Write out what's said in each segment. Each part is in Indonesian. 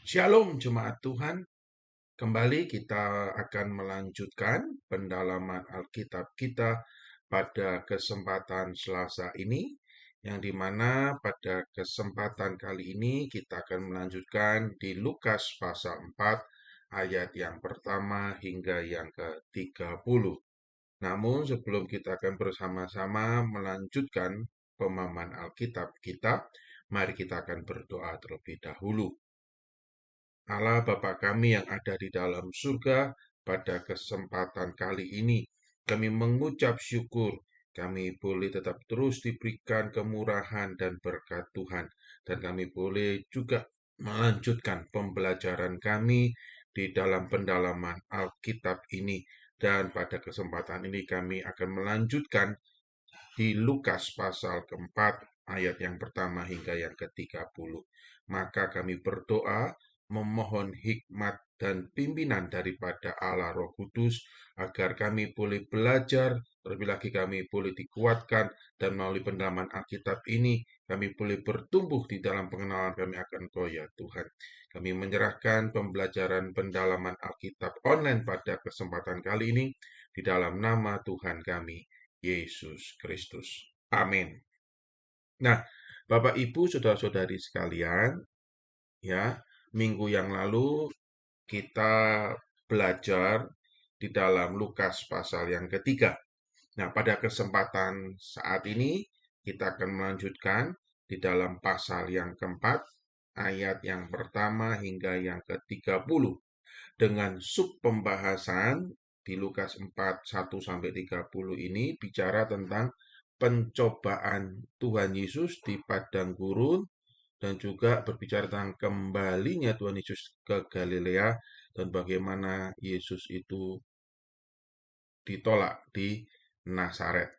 Shalom jemaat Tuhan, kembali kita akan melanjutkan pendalaman Alkitab kita pada kesempatan Selasa ini, yang dimana pada kesempatan kali ini kita akan melanjutkan di Lukas pasal 4 ayat yang pertama hingga yang ke-30. Namun sebelum kita akan bersama-sama melanjutkan pemahaman Alkitab kita, mari kita akan berdoa terlebih dahulu. Allah Bapa kami yang ada di dalam surga, pada kesempatan kali ini kami mengucap syukur kami boleh tetap terus diberikan kemurahan dan berkat Tuhan, dan kami boleh juga melanjutkan pembelajaran kami di dalam pendalaman Alkitab ini. Dan pada kesempatan ini kami akan melanjutkan di Lukas pasal keempat ayat yang pertama hingga yang ke-30. Maka kami berdoa memohon hikmat dan pimpinan daripada Allah Roh Kudus agar kami boleh belajar, terlebih lagi kami boleh dikuatkan, dan melalui pendalaman Alkitab ini kami boleh bertumbuh di dalam pengenalan kami akan Engkau ya Tuhan. Kami menyerahkan pembelajaran pendalaman Alkitab online pada kesempatan kali ini di dalam nama Tuhan kami Yesus Kristus. Amin. Nah, Bapak Ibu, saudara-saudari sekalian, ya, minggu yang lalu kita belajar di dalam Lukas pasal yang ketiga. Nah, pada kesempatan saat ini kita akan melanjutkan di dalam pasal yang keempat, ayat yang pertama hingga yang ke-30 dengan sub pembahasan di Lukas 4, 1-30 ini bicara tentang pencobaan Tuhan Yesus di padang gurun, dan juga berbicara tentang kembalinya Tuhan Yesus ke Galilea dan bagaimana Yesus itu ditolak di Nazaret.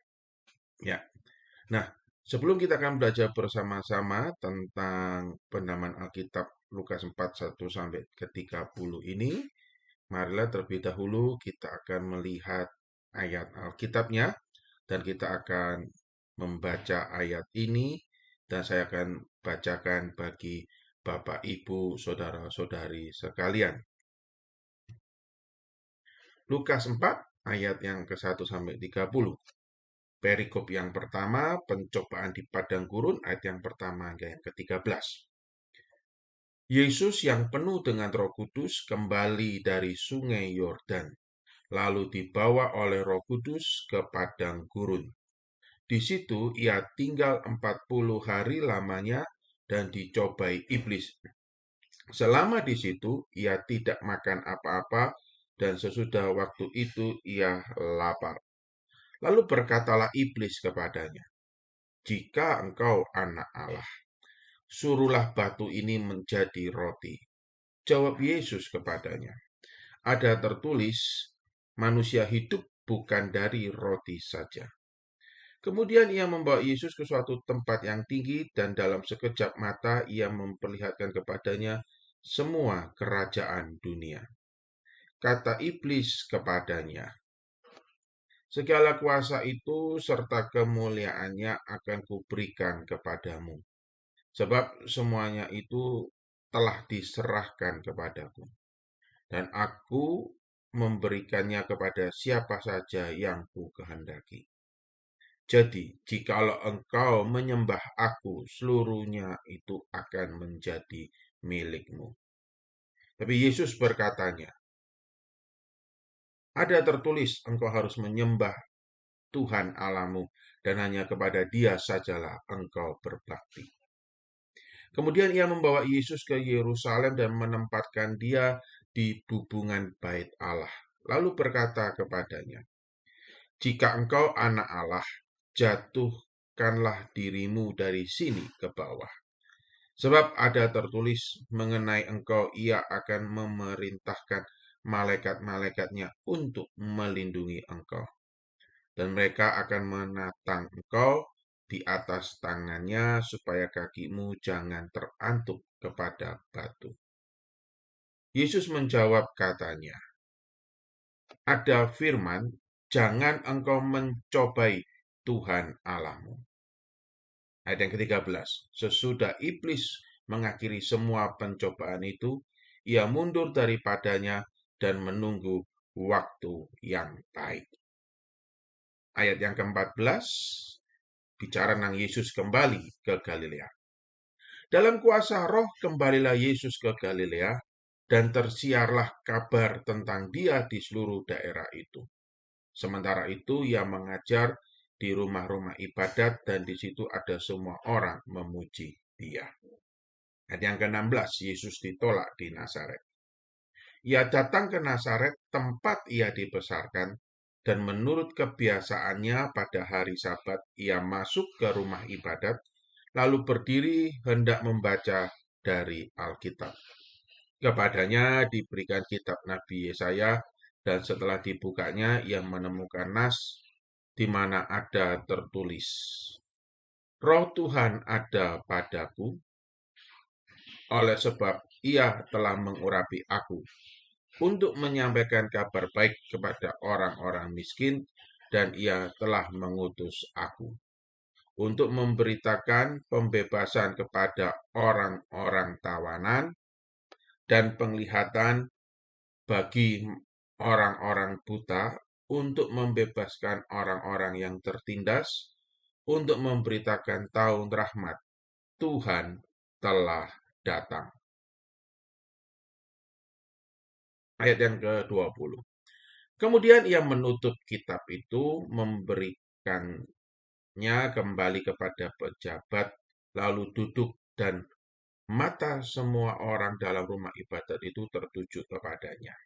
Ya. Nah, sebelum kita akan belajar bersama-sama tentang pendalaman Alkitab Lukas 4, 1-30 ini, marilah terlebih dahulu kita akan melihat ayat Alkitabnya, dan kita akan membaca ayat ini, dan saya akan bacakan bagi Bapak, Ibu, Saudara-saudari sekalian. Lukas 4 ayat yang ke-1-30. Perikop yang pertama, pencobaan di padang gurun, ayat yang pertama hingga yang ke-13. Yesus yang penuh dengan Roh Kudus kembali dari sungai Yordan, lalu dibawa oleh Roh Kudus ke padang gurun. Di situ ia tinggal 40 hari lamanya dan dicobai iblis. Selama di situ ia tidak makan apa-apa, dan sesudah waktu itu ia lapar. Lalu berkatalah iblis kepadanya, "Jika engkau anak Allah, suruhlah batu ini menjadi roti." Jawab Yesus kepadanya, "Ada tertulis, manusia hidup bukan dari roti saja." Kemudian ia membawa Yesus ke suatu tempat yang tinggi, dan dalam sekejap mata ia memperlihatkan kepadanya semua kerajaan dunia. Kata iblis kepadanya, "Segala kuasa itu serta kemuliaannya akan kuberikan kepadamu, sebab semuanya itu telah diserahkan kepadaku, dan aku memberikannya kepada siapa saja yang ku kehendaki. Jadi, jikalau engkau menyembah aku, seluruhnya itu akan menjadi milikmu." Tapi Yesus berkatanya, "Ada tertulis, engkau harus menyembah Tuhan Allahmu, dan hanya kepada Dia sajalah engkau berbakti." Kemudian ia membawa Yesus ke Yerusalem dan menempatkan dia di bubungan bait Allah. Lalu berkata kepadanya, "Jika engkau anak Allah, jatuhkanlah dirimu dari sini ke bawah. Sebab ada tertulis mengenai engkau, ia akan memerintahkan malaikat-malaikatnya untuk melindungi engkau. Dan mereka akan menatang engkau di atas tangannya, supaya kakimu jangan terantuk kepada batu." Yesus menjawab katanya, "Ada firman, jangan engkau mencobai Tuhan Allahmu." Ayat yang ke-13. Sesudah iblis mengakhiri semua pencobaan itu, ia mundur daripadanya dan menunggu waktu yang baik. Ayat yang ke-14 bicara tentang Yesus kembali ke Galilea. Dalam kuasa Roh kembalilah Yesus ke Galilea dan tersiarlah kabar tentang Dia di seluruh daerah itu. Sementara itu ia mengajar di rumah-rumah ibadat dan di situ ada semua orang memuji Dia. Ayat yang ke-16, Yesus ditolak di Nazaret. Ia datang ke Nazaret, tempat ia dibesarkan, dan menurut kebiasaannya pada hari Sabat, ia masuk ke rumah ibadat, lalu berdiri hendak membaca dari Alkitab. Kepadanya diberikan kitab Nabi Yesaya, dan setelah dibukanya, ia menemukan nas di mana ada tertulis, Roh Tuhan ada padaku, oleh sebab ia telah mengurapi aku, untuk menyampaikan kabar baik kepada orang-orang miskin, dan ia telah mengutus aku untuk memberitakan pembebasan kepada orang-orang tawanan dan penglihatan bagi orang-orang buta, untuk membebaskan orang-orang yang tertindas, untuk memberitakan tahun rahmat Tuhan telah datang. Ayat yang ke-20. Kemudian ia menutup kitab itu, memberikannya kembali kepada pejabat, lalu duduk, dan mata semua orang dalam rumah ibadat itu tertuju kepadanya.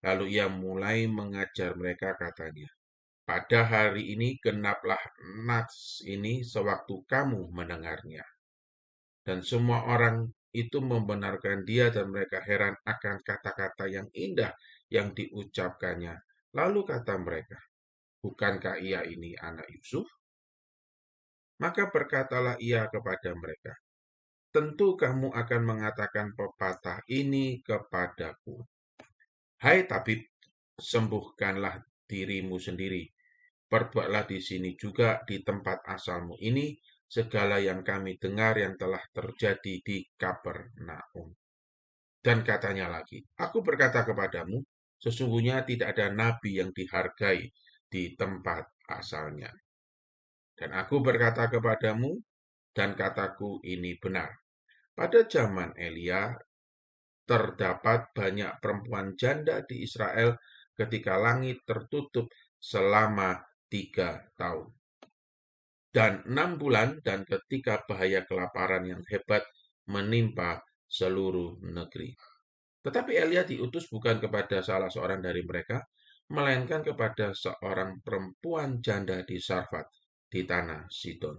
Lalu ia mulai mengajar mereka, katanya, pada hari ini genaplah nas ini sewaktu kamu mendengarnya. Dan semua orang itu membenarkan dia dan mereka heran akan kata-kata yang indah yang diucapkannya. Lalu kata mereka, bukankah ia ini anak Yusuf? Maka berkatalah ia kepada mereka, tentu kamu akan mengatakan pepatah ini kepadaku. Hai tabib, sembuhkanlah dirimu sendiri. Perbuatlah di sini juga di tempat asalmu ini segala yang kami dengar yang telah terjadi di Kapernaum. Dan katanya lagi, aku berkata kepadamu, sesungguhnya tidak ada nabi yang dihargai di tempat asalnya. Dan aku berkata kepadamu, dan kataku ini benar. Pada zaman Elia, terdapat banyak perempuan janda di Israel ketika langit tertutup selama 3 tahun. Dan 6 bulan, dan ketika bahaya kelaparan yang hebat menimpa seluruh negeri. Tetapi Elia diutus bukan kepada salah seorang dari mereka, melainkan kepada seorang perempuan janda di Sarfat, di tanah Sidon.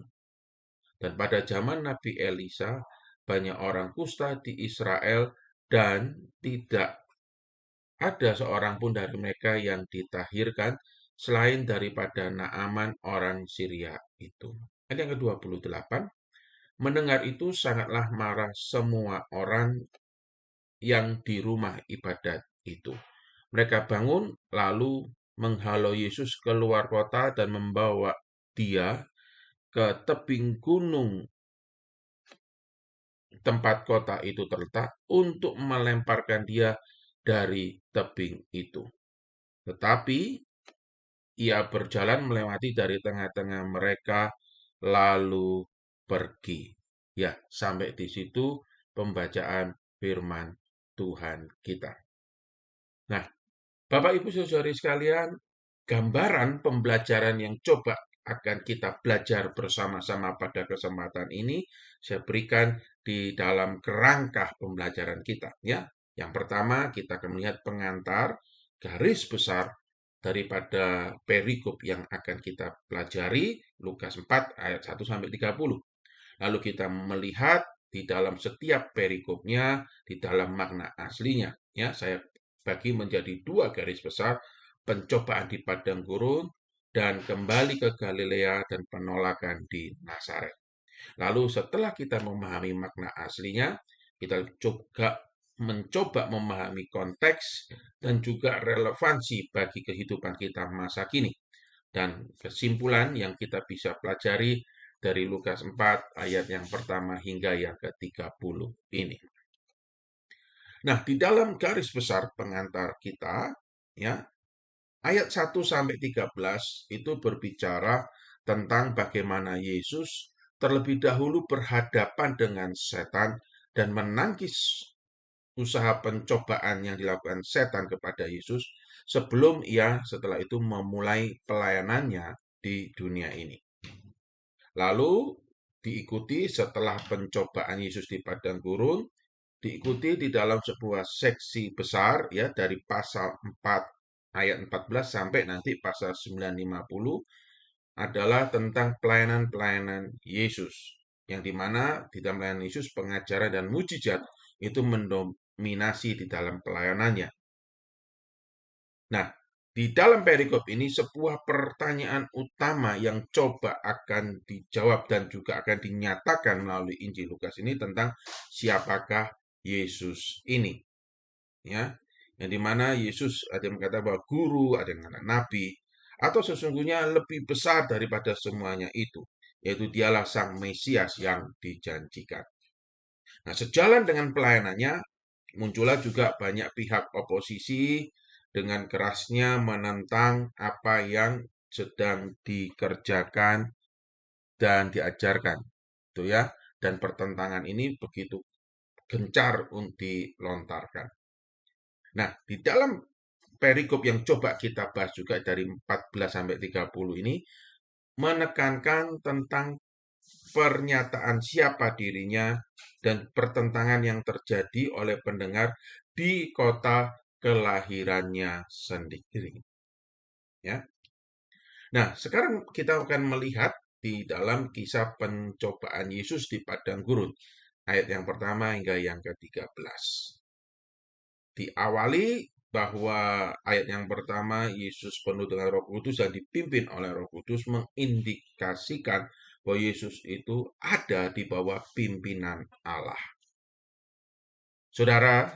Dan pada zaman Nabi Elisa, banyak orang kusta di Israel, dan tidak ada seorang pun dari mereka yang ditahirkan selain daripada Naaman orang Syria itu. Ayat yang ke-28, mendengar itu sangatlah marah semua orang yang di rumah ibadat itu. Mereka bangun lalu menghalau Yesus keluar kota dan membawa dia ke tebing gunung tempat kota itu terletak untuk melemparkan dia dari tebing itu. Tetapi ia berjalan melewati dari tengah-tengah mereka lalu pergi. Ya, sampai di situ pembacaan firman Tuhan kita. Nah, Bapak Ibu Saudari sekalian, gambaran pembelajaran yang coba akan kita belajar bersama-sama pada kesempatan ini saya berikan di dalam kerangka pembelajaran kita, ya. Yang pertama, kita akan melihat pengantar garis besar daripada perikop yang akan kita pelajari, Lukas 4 ayat 1 sampai 30. Lalu kita melihat di dalam setiap perikopnya, di dalam makna aslinya, ya. Saya bagi menjadi 2 garis besar, pencobaan di padang gurun dan kembali ke Galilea dan penolakan di Nazaret. Lalu setelah kita memahami makna aslinya, kita juga mencoba memahami konteks dan juga relevansi bagi kehidupan kita masa kini. Dan kesimpulan yang kita bisa pelajari dari Lukas 4 ayat yang pertama hingga yang ke-30 ini. Nah, di dalam garis besar pengantar kita, ya, ayat 1 sampai 13 itu berbicara tentang bagaimana Yesus terlebih dahulu berhadapan dengan setan dan menangkis usaha pencobaan yang dilakukan setan kepada Yesus sebelum ia setelah itu memulai pelayanannya di dunia ini. Lalu diikuti setelah pencobaan Yesus di padang gurun, diikuti di dalam sebuah seksi besar ya dari pasal 4 ayat 14 sampai nanti pasal 950 adalah tentang pelayanan-pelayanan Yesus yang dimana di dalam pelayanan Yesus pengajaran dan mujizat itu mendominasi di dalam pelayanannya. Nah, di dalam perikop ini sebuah pertanyaan utama yang coba akan dijawab dan juga akan dinyatakan melalui Injil Lukas ini tentang siapakah Yesus ini. Ya, yang dimana Yesus ada yang berkata bahwa guru, ada yang mengatakan nabi, atau sesungguhnya lebih besar daripada semuanya itu, yaitu dialah sang Mesias yang dijanjikan. Nah, sejalan dengan pelayanannya, muncullah juga banyak pihak oposisi dengan kerasnya menentang apa yang sedang dikerjakan dan diajarkan. Itu ya. Dan pertentangan ini begitu gencar untuk dilontarkan. Nah, di dalam perikop yang coba kita bahas juga dari 14 sampai 30 ini menekankan tentang pernyataan siapa dirinya dan pertentangan yang terjadi oleh pendengar di kota kelahirannya sendiri. Ya. Nah, sekarang kita akan melihat di dalam kisah pencobaan Yesus di padang gurun, ayat yang pertama hingga yang ke-13. Diawali bahwa ayat yang pertama Yesus penuh dengan Roh Kudus dan dipimpin oleh Roh Kudus mengindikasikan bahwa Yesus itu ada di bawah pimpinan Allah. Saudara,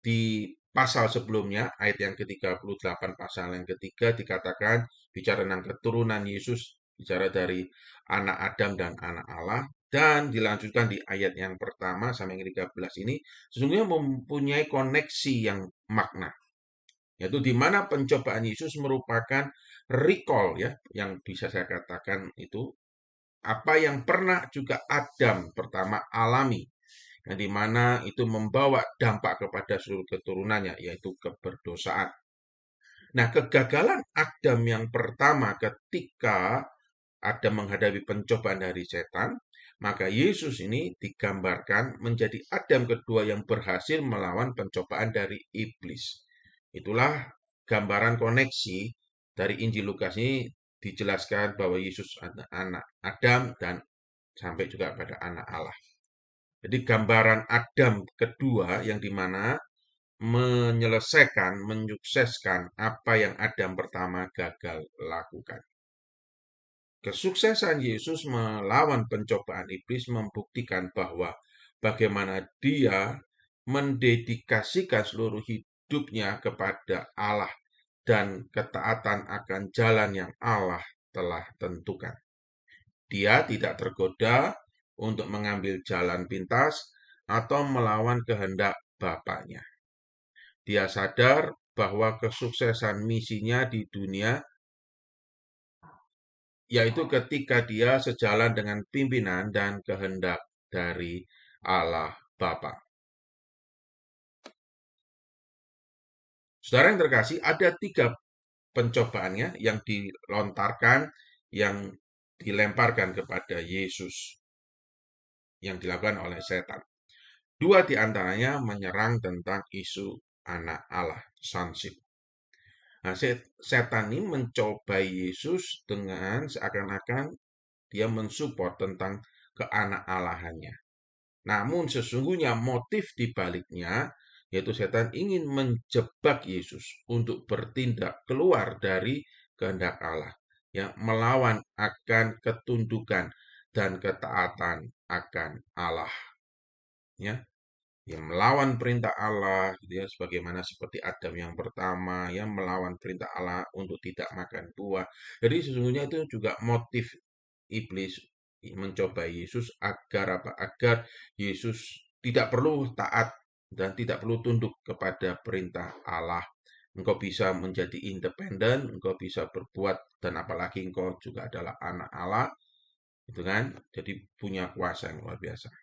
di pasal sebelumnya, ayat yang ke-38 pasal yang ketiga dikatakan bicara tentang keturunan Yesus, bicara dari anak Adam dan anak Allah, dan dilanjutkan di ayat yang pertama sampai yang ke-13 ini, sesungguhnya mempunyai koneksi yang makna. Yaitu di mana pencobaan Yesus merupakan recall ya, yang bisa saya katakan itu apa yang pernah juga Adam pertama alami, yang dimana itu membawa dampak kepada seluruh keturunannya, yaitu keberdosaan. Nah, kegagalan Adam yang pertama ketika Adam menghadapi pencobaan dari setan, maka Yesus ini digambarkan menjadi Adam kedua yang berhasil melawan pencobaan dari iblis. Itulah gambaran koneksi dari Injil Lukas ini dijelaskan bahwa Yesus adalah anak Adam dan sampai juga pada anak Allah. Jadi gambaran Adam kedua yang dimana menyelesaikan, menyukseskan apa yang Adam pertama gagal lakukan. Kesuksesan Yesus melawan pencobaan iblis membuktikan bahwa bagaimana dia mendedikasikan seluruh hidupnya kepada Allah dan ketaatan akan jalan yang Allah telah tentukan. Dia tidak tergoda untuk mengambil jalan pintas atau melawan kehendak Bapaknya. Dia sadar bahwa kesuksesan misinya di dunia yaitu ketika dia sejalan dengan pimpinan dan kehendak dari Allah Bapa. Saudara yang terkasih, ada 3 pencobaannya yang dilontarkan, yang dilemparkan kepada Yesus, yang dilakukan oleh setan. 2 di antaranya menyerang tentang isu anak Allah, sonship. Nah, setan ini mencobai Yesus dengan seakan-akan dia mensupport tentang keanak-alahannya. Namun sesungguhnya motif di baliknya yaitu setan ingin menjebak Yesus untuk bertindak keluar dari kehendak Allah, yang melawan akan ketundukan dan ketaatan akan Allah, ya. Yang melawan perintah Allah, gitu ya, sebagaimana seperti Adam yang pertama, yang melawan perintah Allah untuk tidak makan buah. Jadi sesungguhnya itu juga motif iblis mencoba Yesus agar apa? Agar Yesus tidak perlu taat dan tidak perlu tunduk kepada perintah Allah. Engkau bisa menjadi independen, engkau bisa berbuat, dan apalagi engkau juga adalah anak Allah, gitu kan? Jadi punya kuasa yang luar biasa.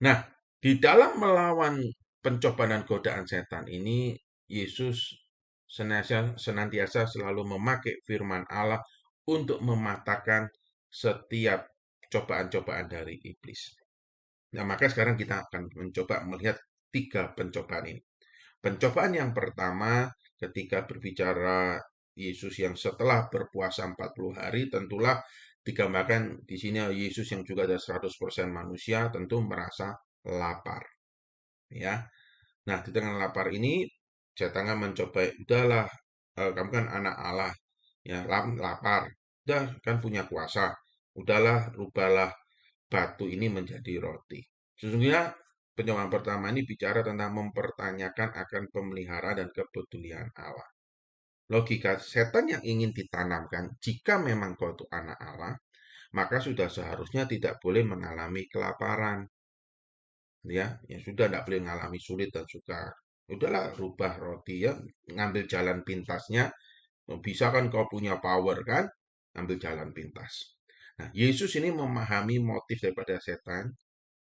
Nah, di dalam melawan pencobaan dan godaan setan ini, Yesus senantiasa selalu memakai firman Allah untuk mematahkan setiap cobaan-cobaan dari iblis. Nah, maka sekarang kita akan mencoba melihat tiga pencobaan ini. Pencobaan yang pertama ketika berbicara Yesus yang setelah berpuasa 40 hari, tentulah digambarkan di sini Yesus yang juga ada 100% manusia tentu merasa lapar, ya. Nah, di tengah lapar ini setan mencoba, udahlah, kamu kan anak Allah, ya, lapar, udah kan punya kuasa, udahlah rubahlah batu ini menjadi roti. Sesungguhnya pencobaan pertama ini bicara tentang mempertanyakan akan pemeliharaan dan kepedulian Allah. Logika setan yang ingin ditanamkan, jika memang kau itu anak Allah, maka sudah seharusnya tidak boleh mengalami kelaparan. Ya sudah tidak boleh mengalami sulit dan sukar. Udahlah rubah roti ya, ngambil jalan pintasnya. Bisa kan kau punya power kan, ambil jalan pintas. Nah, Yesus ini memahami motif daripada setan,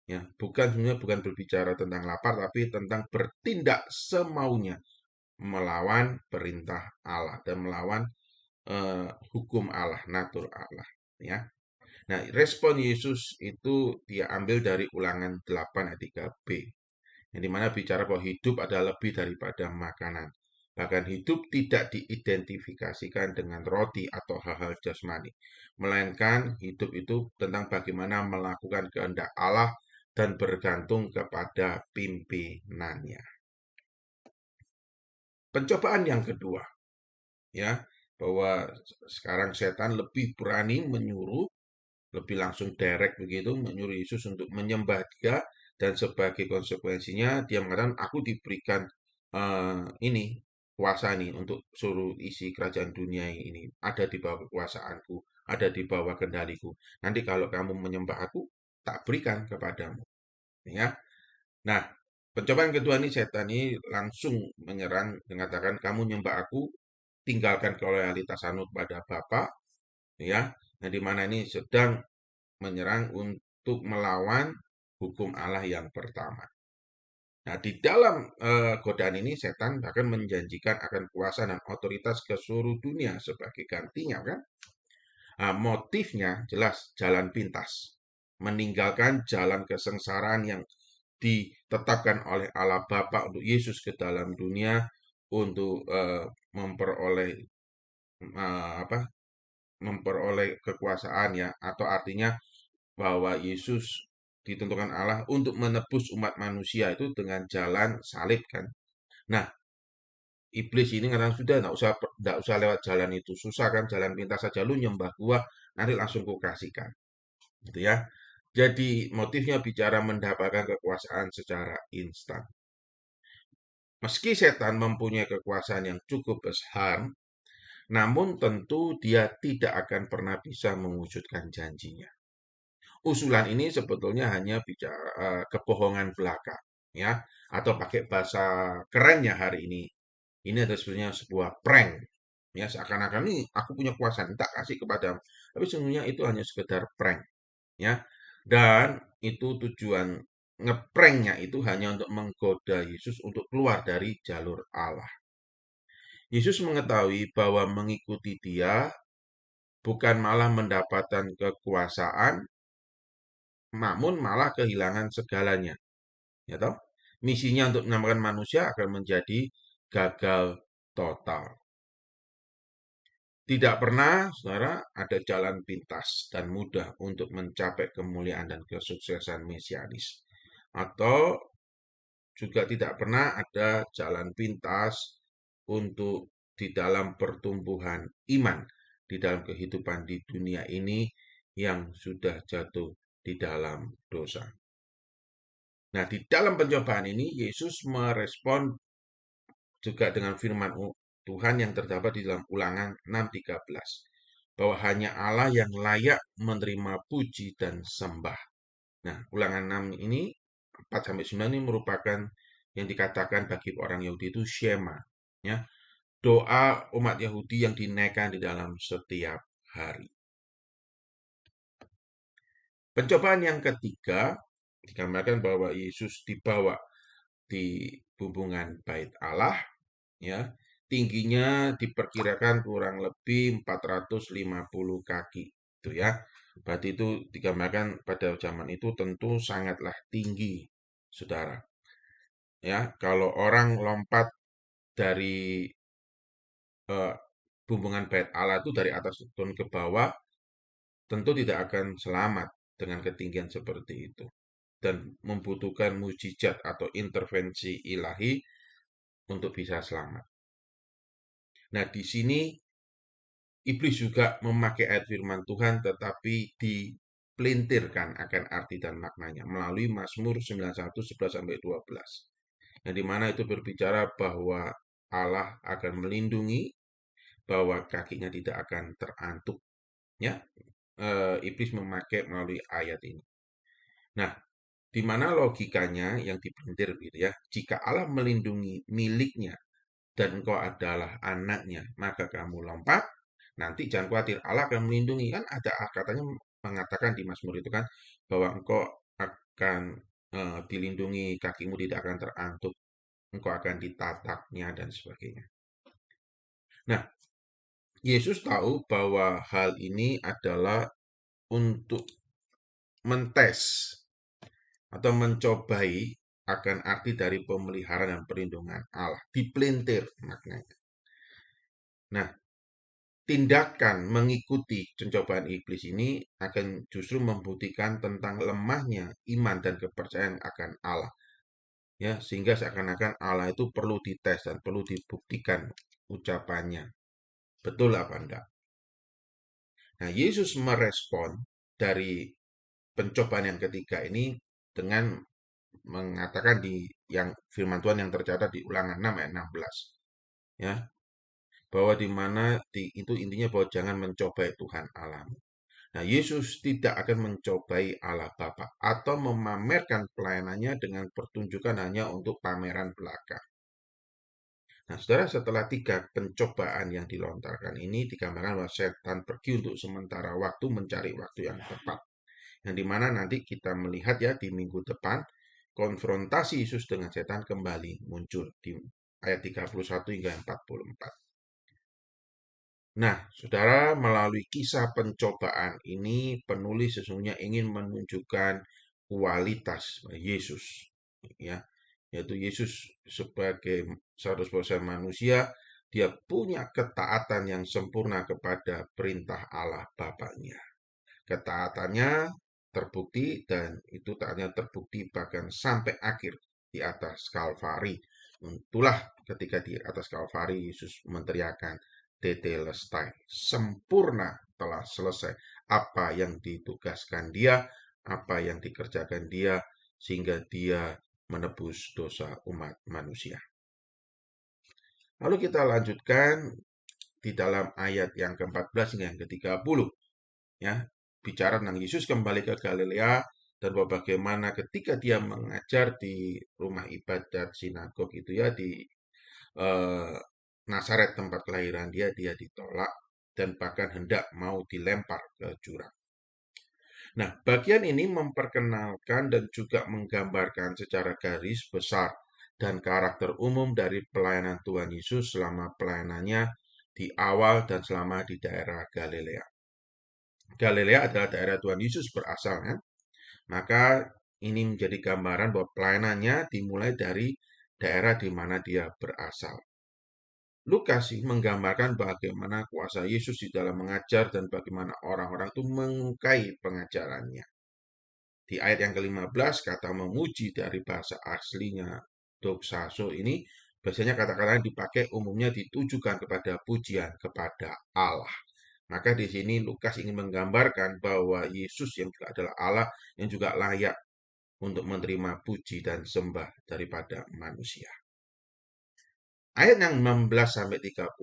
ya, sebenarnya bukan berbicara tentang lapar, tapi tentang bertindak semaunya melawan perintah Allah dan melawan hukum Allah, natur Allah, ya. Nah, respon Yesus itu dia ambil dari Ulangan 8 ayat 3b, yang dimana bicara bahwa hidup adalah lebih daripada makanan. Bahkan hidup tidak diidentifikasikan dengan roti atau hal-hal jasmani, melainkan hidup itu tentang bagaimana melakukan kehendak Allah dan bergantung kepada pimpinannya. Pencobaan yang kedua, ya, bahwa sekarang setan lebih berani menyuruh, lebih langsung direct begitu, menyuruh Yesus untuk menyembah Dia, dan sebagai konsekuensinya dia mengatakan, aku diberikan ini kuasa nih untuk suruh isi kerajaan dunia ini ada di bawah kekuasaanku, ada di bawah kendaliku. Nanti kalau kamu menyembah aku, tak berikan kepadamu, ya. Nah, pencobaan kedua ini setan ini langsung menyerang, mengatakan kamu nyembah aku, tinggalkan loyalitasmu pada Bapa, ya. Nah, di mana ini sedang menyerang untuk melawan hukum Allah yang pertama. Nah, di dalam godaan ini setan bahkan menjanjikan akan kuasa dan otoritas ke seluruh dunia sebagai gantinya, kan? Nah, motifnya jelas jalan pintas, meninggalkan jalan kesengsaraan yang ditetapkan oleh Allah Bapa untuk Yesus ke dalam dunia untuk memperoleh apa? Memperoleh kekuasaan, ya, atau artinya bahwa Yesus ditentukan Allah untuk menebus umat manusia itu dengan jalan salib, kan. Nah, iblis ini kadang sudah enggak usah lewat jalan itu. Susah kan, jalan pintas saja lu nyembah gua, nanti langsung kukasihkan. Gitu ya. Jadi motifnya bicara mendapatkan kekuasaan secara instan. Meski setan mempunyai kekuasaan yang cukup besar, namun tentu dia tidak akan pernah bisa mewujudkan janjinya. Usulan ini sebetulnya hanya bicara kebohongan belaka, ya, atau pakai bahasa kerennya hari ini. Ini adalah sebenarnya sebuah prank, ya, seakan-akan ini aku punya kuasa, tak kasih kepadamu. Tapi sesungguhnya itu hanya sekedar prank, ya. Dan itu tujuan ngepranknya itu hanya untuk menggoda Yesus untuk keluar dari jalur Allah. Yesus mengetahui bahwa mengikuti Dia bukan malah mendapatkan kekuasaan, namun malah kehilangan segalanya, ya toh? Misinya untuk menyelamatkan manusia akan menjadi gagal total. Tidak pernah, saudara, ada jalan pintas dan mudah untuk mencapai kemuliaan dan kesuksesan mesianis. Atau juga tidak pernah ada jalan pintas untuk di dalam pertumbuhan iman, di dalam kehidupan di dunia ini yang sudah jatuh di dalam dosa. Nah, di dalam pencobaan ini, Yesus merespon juga dengan firman Tuhan yang terdapat di dalam Ulangan 6:13, bahwa hanya Allah yang layak menerima puji dan sembah. Nah, Ulangan 6 ini 4 sampai 9 ini merupakan yang dikatakan bagi orang Yahudi itu Shema, ya. Doa umat Yahudi yang dinaikkan di dalam setiap hari. Pencobaan yang ketiga digambarkan bahwa Yesus dibawa di bumbungan bait Allah, ya. Tingginya diperkirakan kurang lebih 450 kaki, itu ya. Berarti itu digambarkan pada zaman itu tentu sangatlah tinggi, Saudara. Ya, kalau orang lompat dari eh, bumbungan bait Allah itu dari atas turun ke bawah, tentu tidak akan selamat dengan ketinggian seperti itu dan membutuhkan mujizat atau intervensi ilahi untuk bisa selamat. Nah, di sini iblis juga memakai ayat firman Tuhan tetapi dipelintirkan akan arti dan maknanya melalui Mazmur 91, 11 sampai 12. Yang dimana itu berbicara bahwa Allah akan melindungi, bahwa kakinya tidak akan terantuk. Ya, iblis memakai melalui ayat ini. Nah, di mana logikanya yang dipelintir gitu ya. Jika Allah melindungi miliknya dan engkau adalah anaknya, maka kamu lompat, nanti jangan khawatir, Allah akan melindungi. Kan ada katanya mengatakan di Mazmur itu kan, bahwa engkau akan dilindungi, kakimu tidak akan terantuk, engkau akan ditatapnya, dan sebagainya. Nah, Yesus tahu bahwa hal ini adalah untuk mentes atau mencobai akan arti dari pemeliharaan dan perlindungan Allah. Dipelintir maknanya. Nah, tindakan mengikuti pencobaan iblis ini akan justru membuktikan tentang lemahnya iman dan kepercayaan akan Allah. Ya, sehingga seakan-akan Allah itu perlu dites dan perlu dibuktikan ucapannya. Betul apa enggak? Nah, Yesus merespon dari pencobaan yang ketiga ini dengan mengatakan di yang firman Tuhan yang tercatat di Ulangan 6 ayat 16, ya, bahwa di mana itu intinya bahwa jangan mencobai Tuhan Allahmu. Nah, Yesus tidak akan mencobai Allah Bapa atau memamerkan pelayanannya dengan pertunjukan hanya untuk pameran belaka. Nah, saudara, setelah 3 pencobaan yang dilontarkan ini digambarkan bahwa setan pergi untuk sementara waktu mencari waktu yang tepat. Yang dimana nanti kita melihat ya di minggu depan konfrontasi Yesus dengan setan kembali muncul di ayat 31 hingga 44. Nah, saudara, melalui kisah pencobaan ini penulis sesungguhnya ingin menunjukkan kualitas Yesus, ya, yaitu Yesus sebagai 100% manusia, dia punya ketaatan yang sempurna kepada perintah Allah Bapaknya. Ketaatannya terbukti dan itu taatnya terbukti bahkan sampai akhir di atas Kalvari. Itulah ketika di atas Kalvari Yesus meneriakkan tetelestai, sempurna, telah selesai apa yang ditugaskan dia, apa yang dikerjakan dia, sehingga dia menebus dosa umat manusia. Lalu kita lanjutkan di dalam ayat yang ke-14 hingga yang ke-30, ya, bicara tentang Yesus kembali ke Galilea dan bagaimana ketika dia mengajar di rumah ibadat sinagog itu ya di eh, Nazaret tempat kelahiran dia, dia ditolak dan bahkan hendak mau dilempar ke jurang. Nah, bagian ini memperkenalkan dan juga menggambarkan secara garis besar dan karakter umum dari pelayanan Tuhan Yesus selama pelayanannya di awal dan selama di daerah Galilea. Galilea adalah daerah Tuhan Yesus berasal, kan? Maka ini menjadi gambaran bahwa pelayanannya dimulai dari daerah di mana dia berasal. Lukas menggambarkan bagaimana kuasa Yesus di dalam mengajar dan bagaimana orang-orang itu menyukai pengajarannya. Di ayat yang ke-15, kata memuji dari bahasa aslinya doxazo ini, biasanya kata-kata yang dipakai umumnya ditujukan kepada pujian kepada Allah. Maka di sini Lukas ingin menggambarkan bahwa Yesus yang juga adalah Allah yang juga layak untuk menerima puji dan sembah daripada manusia. Ayat yang 16 sampai 30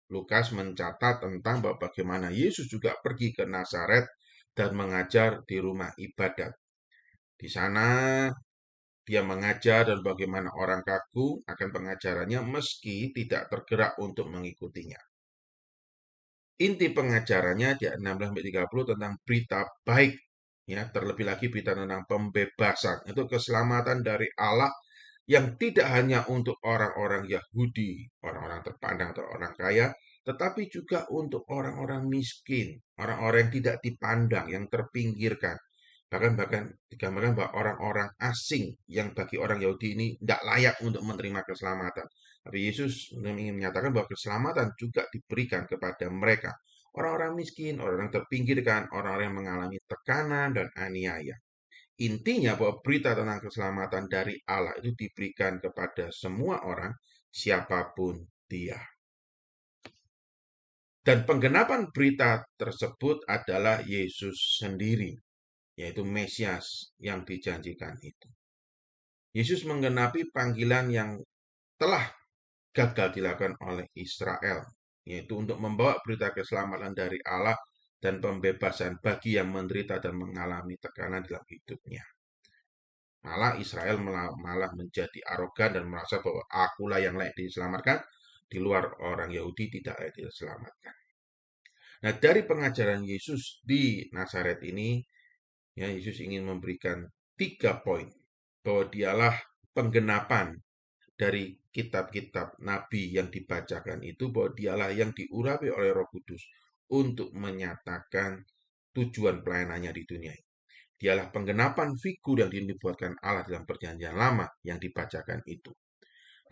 Lukas mencatat tentang bahwa bagaimana Yesus juga pergi ke Nazaret dan mengajar di rumah ibadat. Di sana Dia mengajar dan bagaimana orang kagum akan pengajarannya meski tidak tergerak untuk mengikutinya. Inti pengajarannya di 16-30 tentang berita baik, ya, terlebih lagi berita tentang pembebasan, itu keselamatan dari Allah yang tidak hanya untuk orang-orang Yahudi, orang-orang terpandang atau orang kaya, tetapi juga untuk orang-orang miskin, orang-orang yang tidak dipandang, yang terpinggirkan. Bahkan digambarkan bahwa orang-orang asing yang bagi orang Yahudi ini tidak layak untuk menerima keselamatan. Tapi Yesus ingin menyatakan bahwa keselamatan juga diberikan kepada mereka. Orang-orang miskin, orang-orang terpinggirkan, orang-orang yang mengalami tekanan dan aniaya. Intinya bahwa berita tentang keselamatan dari Allah itu diberikan kepada semua orang, siapapun dia. Dan penggenapan berita tersebut adalah Yesus sendiri, yaitu Mesias yang dijanjikan itu. Yesus menggenapi panggilan yang telah gagal dilakukan oleh Israel, yaitu untuk membawa berita keselamatan dari Allah dan pembebasan bagi yang menderita dan mengalami tekanan dalam hidupnya. Malah Israel malah menjadi arogan dan merasa bahwa akulah yang layak diselamatkan, di luar orang Yahudi tidak layak diselamatkan. Nah, dari pengajaran Yesus di Nazaret ini, ya, Yesus ingin memberikan 3 poin bahwa dialah penggenapan dari kitab-kitab nabi yang dibacakan itu, bahwa dialah yang diurapi oleh Roh Kudus untuk menyatakan tujuan pelayanannya di dunia ini. Dialah penggenapan figur yang dinubuatkan Allah dalam perjanjian lama yang dibacakan itu.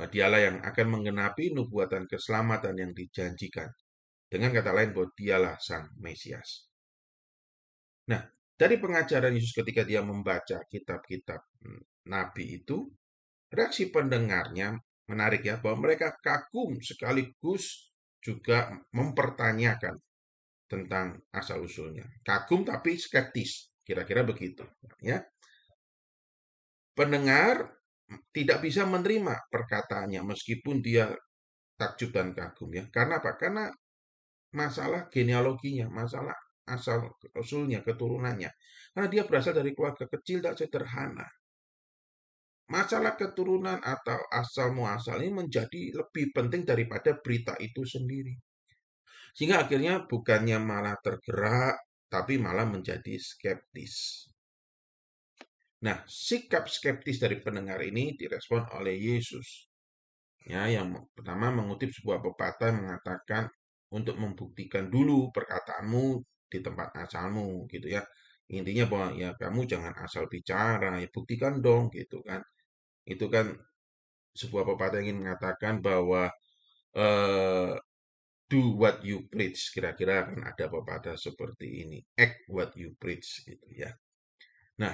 Nah, dialah yang akan menggenapi nubuatan keselamatan yang dijanjikan. Dengan kata lain, bahwa dialah Sang Mesias. Nah, dari pengajaran Yesus ketika dia membaca kitab-kitab Nabi itu, reaksi pendengarnya menarik, ya, bahwa mereka kagum sekaligus juga mempertanyakan tentang asal-usulnya. Kagum tapi skeptis, kira-kira begitu, ya. Pendengar tidak bisa menerima perkataannya meskipun dia takjub dan kagum, ya. Karena apa? Karena masalah genealoginya, masalah asal usulnya, keturunannya. Karena dia berasal dari keluarga kecil tak sederhana. Masalah keturunan atau asal muasal ini menjadi lebih penting daripada berita itu sendiri. Sehingga akhirnya bukannya malah tergerak, tapi malah menjadi skeptis. Nah, sikap skeptis dari pendengar ini direspon oleh Yesus. Ya, yang pertama mengutip sebuah pepatah yang mengatakan untuk membuktikan dulu perkataanmu di tempat asalmu, gitu ya. Intinya bahwa ya kamu jangan asal bicara, ya buktikan dong, gitu kan. Itu kan sebuah pepatah yang ingin mengatakan bahwa eh, do what you preach. Kira-kira akan ada pepatah seperti ini. Act what you preach, gitu ya. Nah,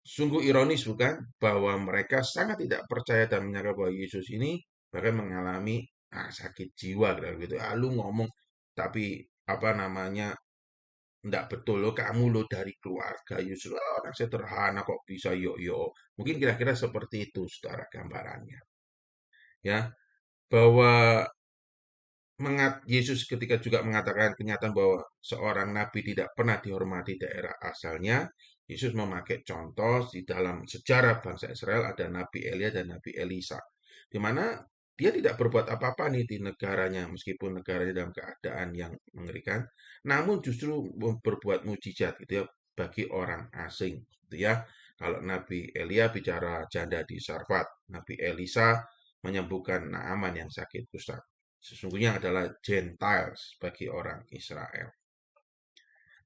sungguh ironis bukan? Bahwa mereka sangat tidak percaya dan menyangka bahwa Yesus ini bahkan mengalami sakit jiwa gitu. Lu ngomong tapi apa namanya enggak betul lo, kamu lo dari keluarga Yesus, orang sederhana kok bisa yo. Mungkin kira-kira seperti itu saudara gambarannya. Ya, bahwa Yesus ketika juga mengatakan kenyataan bahwa seorang nabi tidak pernah dihormati daerah asalnya, Yesus memakai contoh di dalam sejarah bangsa Israel ada Nabi Elia dan Nabi Elisa, di mana dia tidak berbuat apa-apa nih di negaranya, meskipun negaranya dalam keadaan yang mengerikan, namun justru berbuat mujizat gitu ya bagi orang asing, gitu ya. Kalau Nabi Elia bicara janda di Sarfat, Nabi Elisa menyembuhkan Naaman yang sakit kusta. Sesungguhnya adalah Gentiles bagi orang Israel.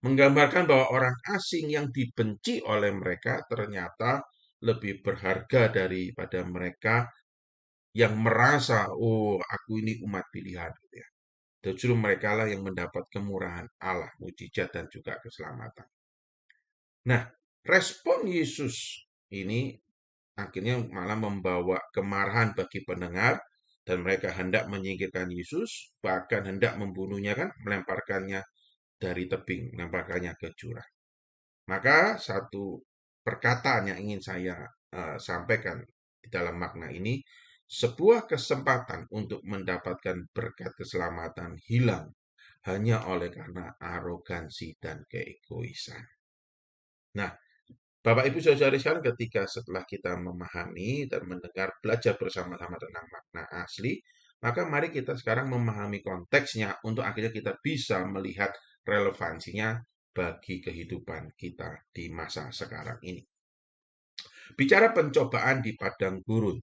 Menggambarkan bahwa orang asing yang dibenci oleh mereka ternyata lebih berharga daripada mereka yang merasa, oh aku ini umat pilihan, gitu ya. Justru mereka lah yang mendapat kemurahan Allah, mujizat dan juga keselamatan. Nah, respon Yesus ini akhirnya malah membawa kemarahan bagi pendengar dan mereka hendak menyingkirkan Yesus, bahkan hendak membunuhnya, kan, melemparkannya dari tebing, melemparkannya ke jurang. Maka satu perkataan yang ingin saya sampaikan di dalam makna ini, sebuah kesempatan untuk mendapatkan berkat keselamatan hilang hanya oleh karena arogansi dan keegoisan. Nah, Bapak Ibu Saudara sekalian, ketika setelah kita memahami dan mendengar belajar bersama-sama tentang makna asli, maka mari kita sekarang memahami konteksnya untuk akhirnya kita bisa melihat relevansinya bagi kehidupan kita di masa sekarang ini. Bicara pencobaan di padang gurun,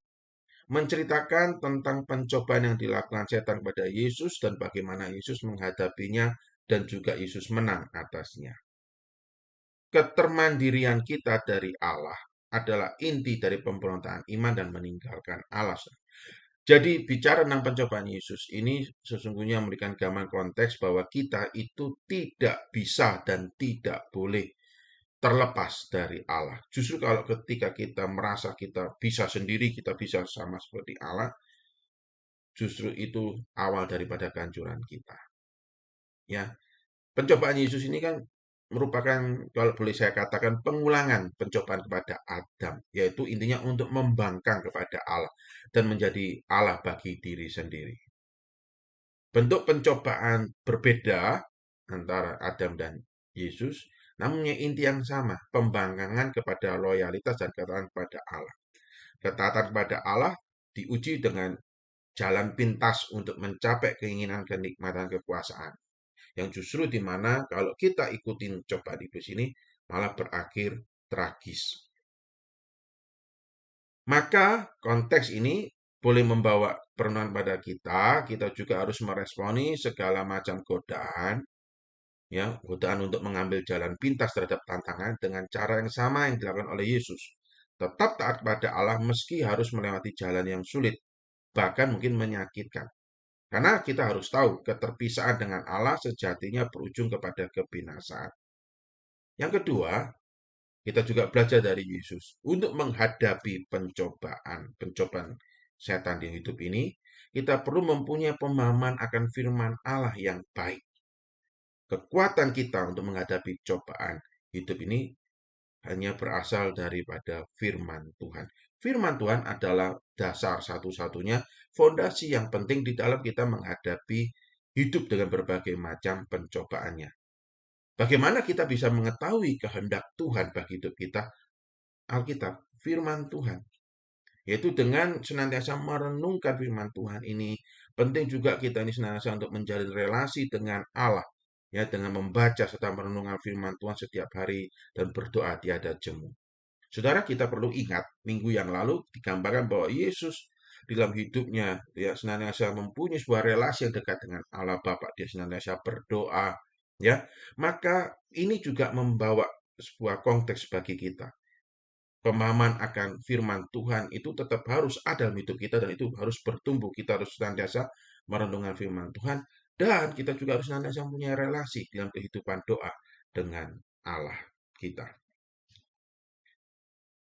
menceritakan tentang pencobaan yang dilakukan setan kepada Yesus dan bagaimana Yesus menghadapinya dan juga Yesus menang atasnya. Ketermandirian kita dari Allah adalah inti dari pemberontakan iman dan meninggalkan Allah. Jadi bicara tentang pencobaan Yesus ini sesungguhnya memberikan gambaran konteks bahwa kita itu tidak bisa dan tidak boleh terlepas dari Allah. Justru kalau ketika kita merasa kita bisa sendiri, kita bisa sama seperti Allah, justru itu awal daripada kehancuran kita. Ya, pencobaan Yesus ini kan merupakan, kalau boleh saya katakan, pengulangan pencobaan kepada Adam, yaitu intinya untuk membangkang kepada Allah dan menjadi Allah bagi diri sendiri. Bentuk pencobaan berbeda antara Adam dan Yesus, namun inti yang sama, pembangkangan kepada loyalitas dan ketaatan kepada Allah. Ketaatan kepada Allah diuji dengan jalan pintas untuk mencapai keinginan kenikmatan kekuasaan. Yang justru di mana kalau kita ikutin cobaan iblis ini malah berakhir tragis. Maka konteks ini boleh membawa perenungan pada kita juga harus meresponi segala macam godaan, ya, godaan untuk mengambil jalan pintas terhadap tantangan dengan cara yang sama yang dilakukan oleh Yesus. Tetap taat pada Allah meski harus melewati jalan yang sulit, bahkan mungkin menyakitkan. Karena kita harus tahu keterpisahan dengan Allah sejatinya berujung kepada kebinasaan. Yang kedua, kita juga belajar dari Yesus untuk menghadapi pencobaan setan di hidup ini, kita perlu mempunyai pemahaman akan firman Allah yang baik. Kekuatan kita untuk menghadapi cobaan hidup ini hanya berasal daripada firman Tuhan. Firman Tuhan adalah dasar satu-satunya fondasi yang penting di dalam kita menghadapi hidup dengan berbagai macam pencobaannya. Bagaimana kita bisa mengetahui kehendak Tuhan bagi hidup kita? Alkitab, firman Tuhan. Yaitu dengan senantiasa merenungkan firman Tuhan ini. Penting juga kita ini senantiasa untuk menjalin relasi dengan Allah. Ya, dengan membaca serta merenungkan firman Tuhan setiap hari dan berdoa tiada jemu. Saudara, kita perlu ingat, minggu yang lalu digambarkan bahwa Yesus dalam hidupnya ya senantiasa mempunyai sebuah relasi yang dekat dengan Allah Bapa. Dia senantiasa berdoa, ya. Maka ini juga membawa sebuah konteks bagi kita. Pemahaman akan firman Tuhan itu tetap harus ada dalam hidup kita dan itu harus bertumbuh. Kita harus senantiasa merenungkan firman Tuhan dan kita juga harus senantiasa mempunyai relasi dalam kehidupan doa dengan Allah kita.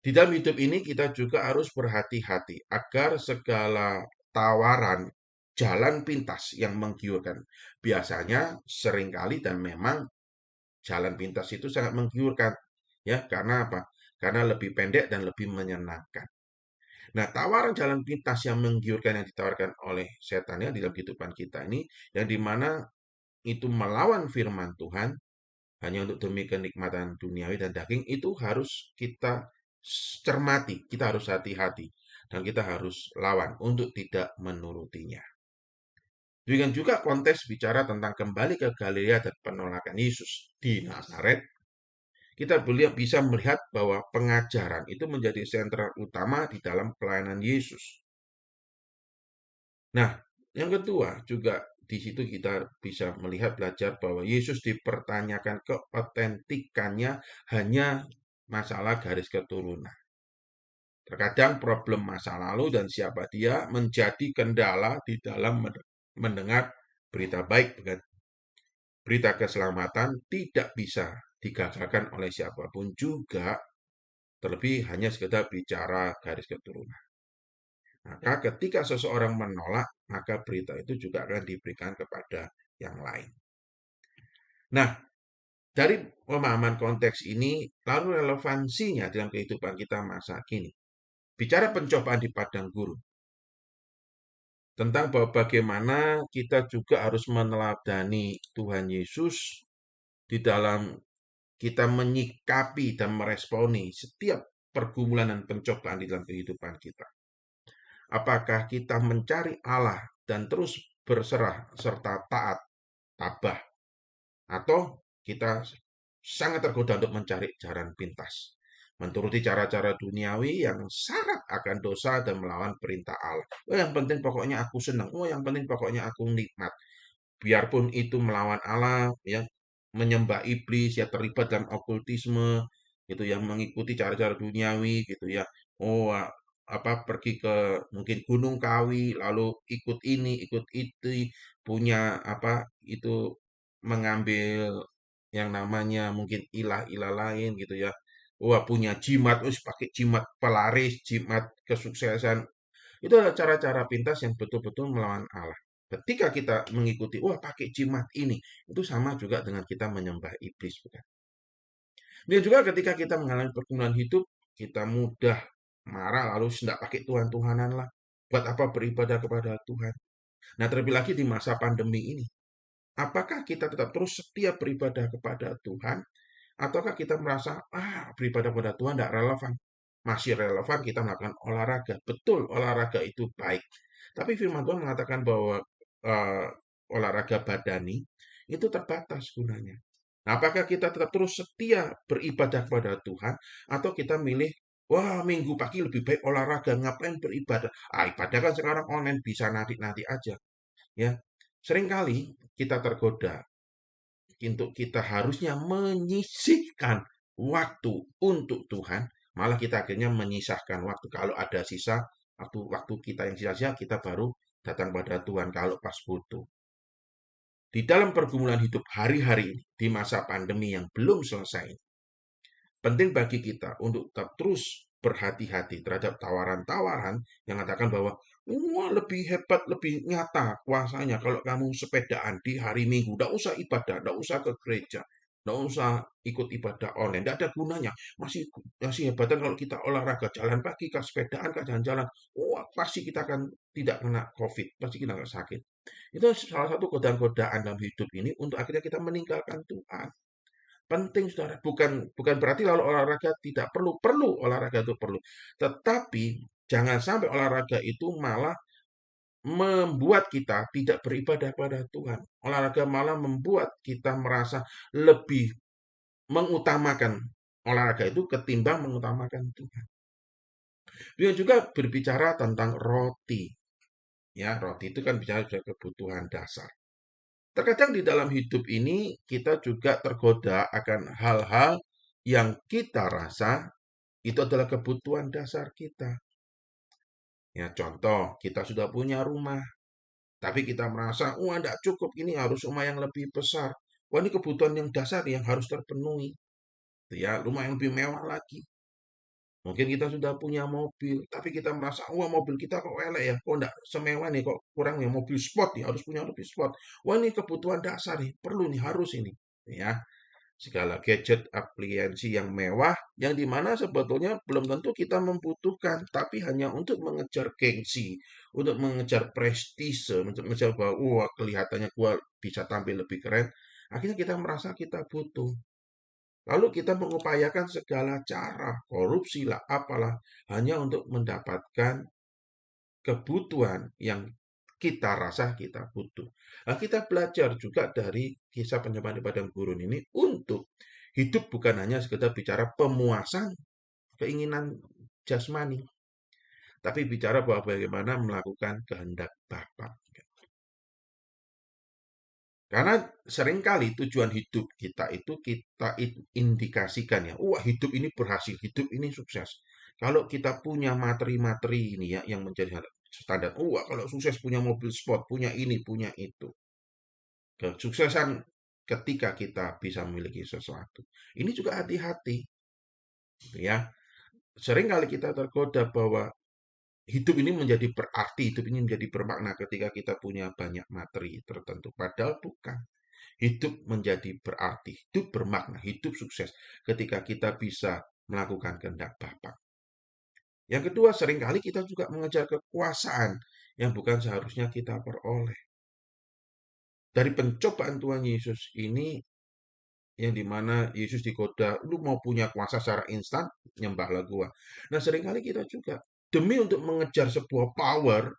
Di dalam hidup ini kita juga harus berhati-hati agar segala tawaran jalan pintas yang menggiurkan. Biasanya seringkali dan memang jalan pintas itu sangat menggiurkan. Ya, karena apa? Karena lebih pendek dan lebih menyenangkan. Nah, tawaran jalan pintas yang menggiurkan yang ditawarkan oleh setan ya di dalam kehidupan kita ini, yang dimana itu melawan firman Tuhan, hanya untuk demi kenikmatan duniawi dan daging, itu harus kita cermati, kita harus hati-hati, dan kita harus lawan untuk tidak menurutinya. Demikian juga konteks bicara tentang kembali ke Galilea dan penolakan Yesus di Nazaret, kita bisa melihat bahwa pengajaran itu menjadi sentral utama di dalam pelayanan Yesus. Nah, yang kedua juga di situ kita bisa melihat belajar bahwa Yesus dipertanyakan keotentikannya hanya masalah garis keturunan. Terkadang problem masa lalu dan siapa dia menjadi kendala di dalam mendengar berita baik. Berita keselamatan tidak bisa digagalkan oleh siapapun juga, terlebih hanya sekedar bicara garis keturunan. Maka ketika seseorang menolak, maka berita itu juga akan diberikan kepada yang lain. Nah, dari pemahaman konteks ini, lalu relevansinya dalam kehidupan kita masa kini. Bicara pencobaan di padang gurun, tentang bahwa bagaimana kita juga harus meneladani Tuhan Yesus di dalam kita menyikapi dan meresponi setiap pergumulan dan pencobaan di dalam kehidupan kita. Apakah kita mencari Allah dan terus berserah serta taat, tabah, atau kita sangat tergoda untuk mencari jalan pintas, menuruti cara-cara duniawi yang syarat akan dosa dan melawan perintah Allah. Oh, yang penting pokoknya aku senang. Oh, yang penting pokoknya aku nikmat. Biarpun itu melawan Allah, ya, menyembah iblis, ya terlibat dalam okultisme, gitu yang mengikuti cara-cara duniawi, gitu ya. Oh, apa pergi ke mungkin Gunung Kawi, lalu ikut ini, ikut itu, punya apa itu mengambil yang namanya mungkin ilah-ilah lain, gitu ya. Wah, punya jimat, us pakai jimat pelaris, jimat kesuksesan, itu adalah cara-cara pintas yang betul-betul melawan Allah. Ketika kita mengikuti, wah pakai jimat ini, itu sama juga dengan kita menyembah iblis, bukan? Dan juga ketika kita mengalami pergumulan hidup, kita mudah marah lalu tidak pakai Tuhan-Tuhanan lah. Buat apa beribadah kepada Tuhan? Nah, terlebih lagi di masa pandemi ini. Apakah kita tetap terus setia beribadah kepada Tuhan? Ataukah kita merasa, beribadah kepada Tuhan tidak relevan? Masih relevan kita melakukan olahraga. Betul, olahraga itu baik. Tapi firman Tuhan mengatakan bahwa eh, olahraga badani itu terbatas gunanya. Nah, apakah kita tetap terus setia beribadah kepada Tuhan atau kita milih, wah minggu pagi lebih baik olahraga, ngapain beribadah? Ibadah kan sekarang online bisa nanti-nanti aja, ya. Seringkali kita tergoda untuk kita harusnya menyisihkan waktu untuk Tuhan, malah kita akhirnya menyisahkan waktu. Kalau ada sisa, waktu kita yang sisa-sisa, kita baru datang pada Tuhan kalau pas butuh. Di dalam pergumulan hidup hari-hari ini, di masa pandemi yang belum selesai, penting bagi kita untuk tetap terus berhati-hati terhadap tawaran-tawaran yang mengatakan bahwa wah lebih hebat, lebih nyata kuasanya kalau kamu sepedaan di hari Minggu. Tidak usah ibadah, tidak usah ke gereja, tidak usah ikut ibadah online. Tidak ada gunanya. Masih hebatan kalau kita olahraga, jalan pagi, ke sepedaan, ke jalan-jalan. Wah, pasti kita akan tidak kena COVID, pasti kita nggak sakit. Itu salah satu godaan-godaan dalam hidup ini untuk akhirnya kita meninggalkan Tuhan. Penting, saudara. Bukan berarti lalu olahraga tidak perlu. Perlu, olahraga itu perlu. Tetapi jangan sampai olahraga itu malah membuat kita tidak beribadah pada Tuhan. Olahraga malah membuat kita merasa lebih mengutamakan olahraga itu ketimbang mengutamakan Tuhan. Dia juga berbicara tentang roti. Ya, roti itu kan bicara kebutuhan dasar. Terkadang di dalam hidup ini kita juga tergoda akan hal-hal yang kita rasa itu adalah kebutuhan dasar kita. Ya, contoh, kita sudah punya rumah, tapi kita merasa, wah, tidak cukup, ini harus rumah yang lebih besar. Wah, ini kebutuhan yang dasar yang harus terpenuhi. Ya, rumah yang lebih mewah lagi. Mungkin kita sudah punya mobil, tapi kita merasa, wah mobil kita kok elek ya, kok enggak semewah nih, kok kurang ya mobil sport ya, harus punya mobil sport. Wah ini kebutuhan dasar nih, perlu nih, harus ini. Ya, segala gadget, aplikasi yang mewah, yang dimana sebetulnya belum tentu kita membutuhkan, tapi hanya untuk mengejar gengsi, untuk mengejar prestise, untuk mengejar bahwa, wah kelihatannya gua bisa tampil lebih keren, akhirnya kita merasa kita butuh. Lalu kita mengupayakan segala cara, korupsi lah, apalah, hanya untuk mendapatkan kebutuhan yang kita rasa kita butuh. Nah, kita belajar juga dari kisah penyembahan di padang gurun ini untuk hidup bukan hanya sekedar bicara pemuasan keinginan jasmani, tapi bicara bahwa bagaimana melakukan kehendak Bapa. Karena seringkali tujuan hidup kita itu kita indikasikan ya, wah hidup ini berhasil, hidup ini sukses. Kalau kita punya materi-materi ini ya yang menjadi standar, wah kalau sukses punya mobil sport, punya ini, punya itu. Kesuksesan ketika kita bisa memiliki sesuatu. Ini juga hati-hati, gitu ya. Seringkali kita tergoda bahwa hidup ini menjadi berarti, hidup ini menjadi bermakna ketika kita punya banyak materi tertentu. Padahal bukan. Hidup menjadi berarti, hidup bermakna, hidup sukses ketika kita bisa melakukan kehendak Bapa. Yang kedua, seringkali kita juga mengejar kekuasaan yang bukan seharusnya kita peroleh. Dari pencobaan Tuhan Yesus ini, yang dimana Yesus digoda, lu mau punya kuasa secara instan, nyembahlah gua. Nah, seringkali kita juga demi untuk mengejar sebuah power,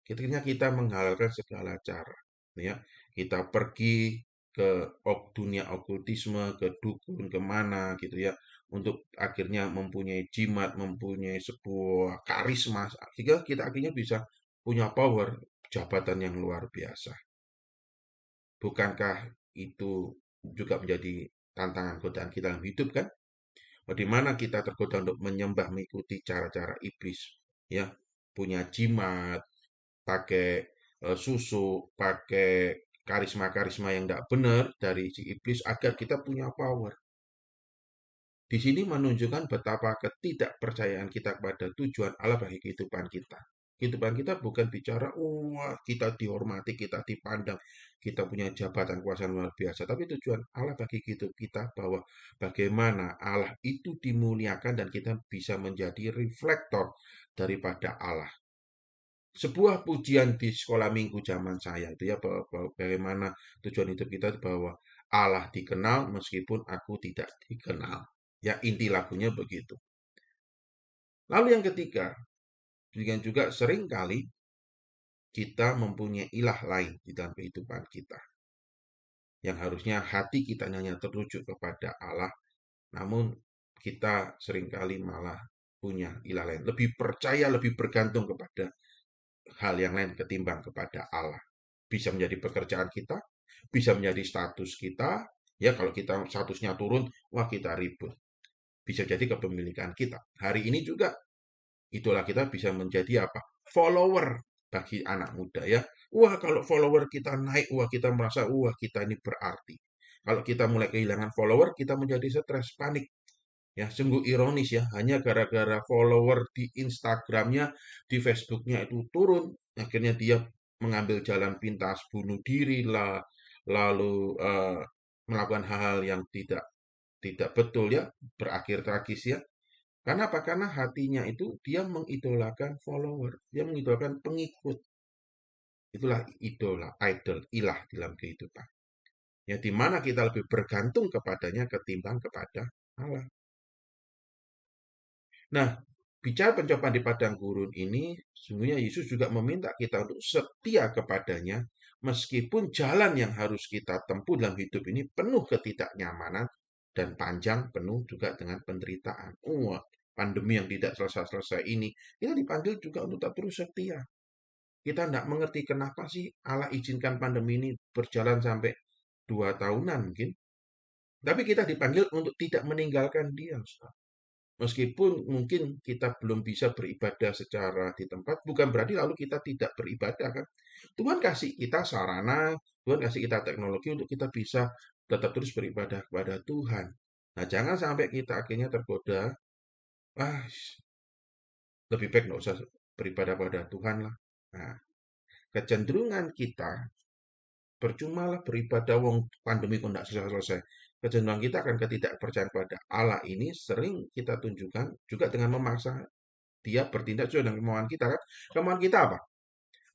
akhirnya kita menghalalkan segala cara. Ya, kita pergi ke dunia okultisme, ke dukun, kemana gitu ya, untuk akhirnya mempunyai jimat, mempunyai sebuah karisma, sehingga kita akhirnya bisa punya power, jabatan yang luar biasa. Bukankah itu juga menjadi tantangan godaan kita dalam hidup kan? Bagaimana kita tergoda untuk menyembah mengikuti cara-cara iblis, ya, punya jimat, pakai susu, pakai karisma-karisma yang tidak benar dari si iblis agar kita punya power. Di sini menunjukkan betapa ketidakpercayaan kita kepada tujuan Allah bagi kehidupan kita. Kehidupan kita bukan bicara, wah kita dihormati, kita dipandang, kita punya jabatan kuasa luar biasa. Tapi tujuan Allah bagi hidup kita bahwa bagaimana Allah itu dimuliakan dan kita bisa menjadi reflektor daripada Allah. Sebuah pujian di sekolah minggu zaman saya itu ya, bagaimana tujuan hidup kita bahwa Allah dikenal meskipun aku tidak dikenal. Ya, inti lagunya begitu. Lalu yang ketiga, juga sering kali kita mempunyai ilah lain di dalam kehidupan kita. Yang harusnya hati kita hanya tertuju kepada Allah, namun kita seringkali malah punya ilah lain. Lebih percaya, lebih bergantung kepada hal yang lain ketimbang kepada Allah. Bisa menjadi pekerjaan kita, bisa menjadi status kita. Ya, kalau kita statusnya turun, wah kita ribut. Bisa jadi kepemilikan kita. Hari ini juga itulah kita bisa menjadi apa? Follower bagi anak muda ya. Wah, kalau follower kita naik, wah kita merasa wah kita ini berarti. Kalau kita mulai kehilangan follower, kita menjadi stres, panik. Ya, sungguh ironis ya, hanya gara-gara follower di Instagramnya, di Facebooknya itu turun, akhirnya dia mengambil jalan pintas, bunuh diri lah, lalu melakukan hal-hal yang tidak tidak betul ya, berakhir tragis ya. Karena apa? Karena hatinya itu dia mengidolakan follower, dia mengidolakan pengikut. Itulah idola, idol, ilah dalam kehidupan. Ya, di mana kita lebih bergantung kepadanya ketimbang kepada Allah. Nah, bicara pencobaan di padang gurun ini, sungguhnya Yesus juga meminta kita untuk setia kepadanya, meskipun jalan yang harus kita tempuh dalam hidup ini penuh ketidaknyamanan dan panjang, penuh juga dengan penderitaan. Wah, pandemi yang tidak selesai-selesai ini, kita dipanggil juga untuk tetap terus setia. Kita tidak mengerti kenapa sih Allah izinkan pandemi ini berjalan sampai 2 tahunan mungkin. Tapi kita dipanggil untuk tidak meninggalkan dia. Meskipun mungkin kita belum bisa beribadah secara di tempat, bukan berarti lalu kita tidak beribadah kan. Tuhan kasih kita sarana, Tuhan kasih kita teknologi untuk kita bisa tetap terus beribadah kepada Tuhan. Nah, jangan sampai kita akhirnya tergoda, ah, lebih baik nggak usah beribadah pada Tuhan lah. Nah, kecenderungan kita percumalah beribadah wong pandemi kok tidak selesai-selesai. Kecenderungan kita akan ketidakpercayaan pada Allah ini sering kita tunjukkan juga dengan memaksa dia bertindak sesuai dengan kemauan kita kan. Kemauan kita apa?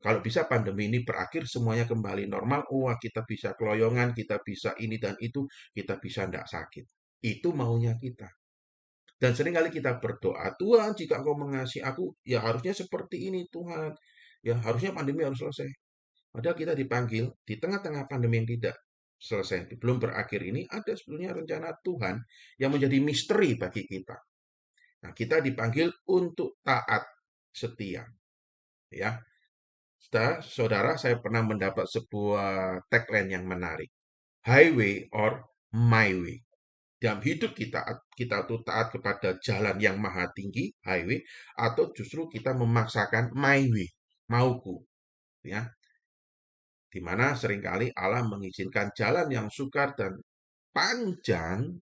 Kalau bisa pandemi ini berakhir, semuanya kembali normal, wah kita bisa keloyongan, kita bisa ini dan itu, kita bisa tidak sakit. Itu maunya kita. Dan seringkali kita berdoa, Tuhan jika engkau mengasihi aku, ya harusnya seperti ini Tuhan. Ya harusnya pandemi harus selesai. Padahal kita dipanggil di tengah-tengah pandemi yang tidak selesai, belum berakhir ini, ada sebetulnya rencana Tuhan yang menjadi misteri bagi kita. Nah, kita dipanggil untuk taat setia. Ya, saudara, saya pernah mendapat sebuah tagline yang menarik. Highway or my way. Dalam hidup kita, kita tuh taat kepada jalan yang maha tinggi, highway, atau justru kita memaksakan my way, mauku. Ya, di mana seringkali Allah mengizinkan jalan yang sukar dan panjang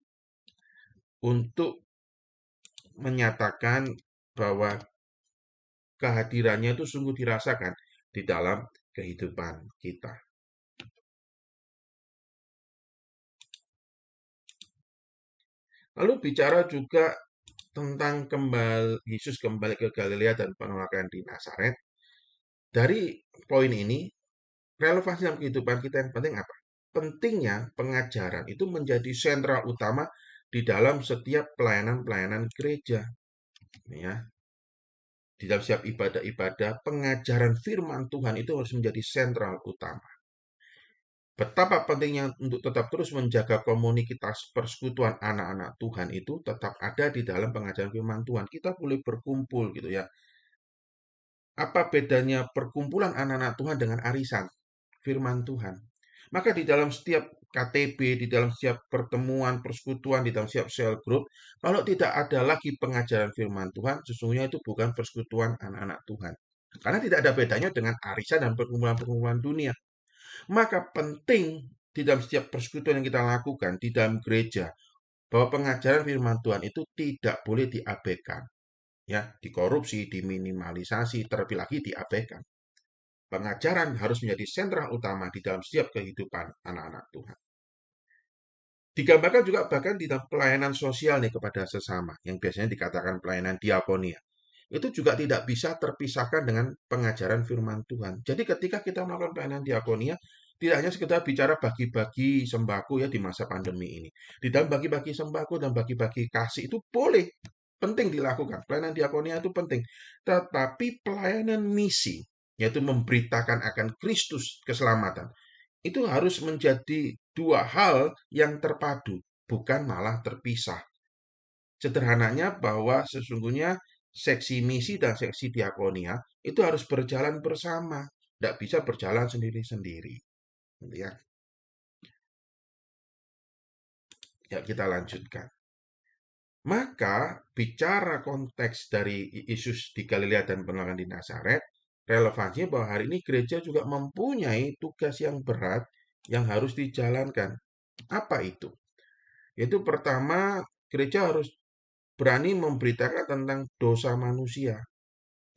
untuk menyatakan bahwa kehadirannya itu sungguh dirasakan di dalam kehidupan kita. Lalu bicara juga tentang Yesus kembali ke Galilea dan penolakan di Nazaret. Dari poin ini, relevansi dalam kehidupan kita yang penting apa? pentingnya pengajaran itu menjadi sentral utama di dalam setiap pelayanan-pelayanan gereja. Ya, di dalam setiap ibadah-ibadah, pengajaran firman Tuhan itu harus menjadi sentral utama. Betapa pentingnya untuk tetap terus menjaga komunitas persekutuan anak-anak Tuhan itu tetap ada di dalam pengajaran firman Tuhan. Kita boleh berkumpul gitu ya. Apa bedanya perkumpulan anak-anak Tuhan dengan arisan firman Tuhan? Maka di dalam setiap KTB, di dalam setiap pertemuan, persekutuan, di dalam setiap cell group, kalau tidak ada lagi pengajaran firman Tuhan, sesungguhnya itu bukan persekutuan anak-anak Tuhan. Karena tidak ada bedanya dengan arisan dan perkumpulan-perkumpulan dunia. Maka penting di dalam setiap persekutuan yang kita lakukan di dalam gereja, bahwa pengajaran firman Tuhan itu tidak boleh diabaikan. Ya, dikorupsi, diminimalisasi, terlebih lagi diabaikan. Pengajaran harus menjadi sentral utama di dalam setiap kehidupan anak-anak Tuhan. Digambarkan juga bahkan di dalam pelayanan sosial nih kepada sesama, yang biasanya dikatakan pelayanan diakonia. Itu juga tidak bisa terpisahkan dengan pengajaran firman Tuhan. Jadi ketika kita melakukan pelayanan diakonia, tidak hanya sekedar bicara bagi-bagi sembako ya di masa pandemi ini. Di dalam bagi-bagi sembako dan bagi-bagi kasih itu boleh, penting dilakukan. Pelayanan diakonia itu penting. Tetapi pelayanan misi, yaitu memberitakan akan Kristus keselamatan, itu harus menjadi dua hal yang terpadu, bukan malah terpisah. Sederhananya bahwa sesungguhnya seksi misi dan seksi diakonia itu harus berjalan bersama, tidak bisa berjalan sendiri-sendiri. Ya, ya kita lanjutkan. Maka bicara konteks dari Yesus di Galilea dan penolakan di Nazaret, relevansinya bahwa hari ini gereja juga mempunyai tugas yang berat yang harus dijalankan. Apa itu? Yaitu pertama, gereja harus berani memberitakan tentang dosa manusia.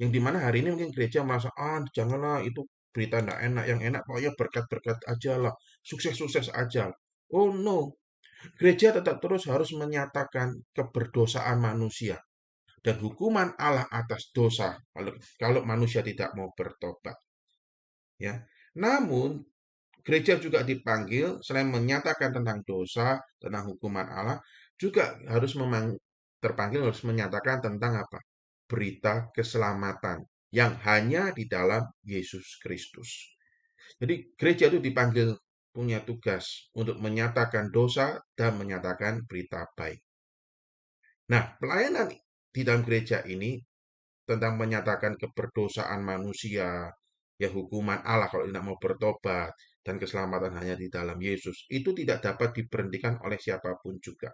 Yang dimana hari ini mungkin gereja merasa, janganlah itu berita enggak enak, yang enak pokoknya berkat-berkat aja lah, sukses-sukses aja. Oh no, gereja tetap terus harus menyatakan keberdosaan manusia dan hukuman Allah atas dosa kalau manusia tidak mau bertobat. Ya, namun gereja juga dipanggil selain menyatakan tentang dosa, tentang hukuman Allah, juga harus terpanggil harus menyatakan tentang apa? Berita keselamatan yang hanya di dalam Yesus Kristus. Jadi gereja itu dipanggil punya tugas untuk menyatakan dosa dan menyatakan berita baik. Nah, pelayanan di dalam gereja ini tentang menyatakan keberdosaan manusia, ya hukuman Allah kalau tidak mau bertobat, dan keselamatan hanya di dalam Yesus, itu tidak dapat diberhentikan oleh siapapun juga.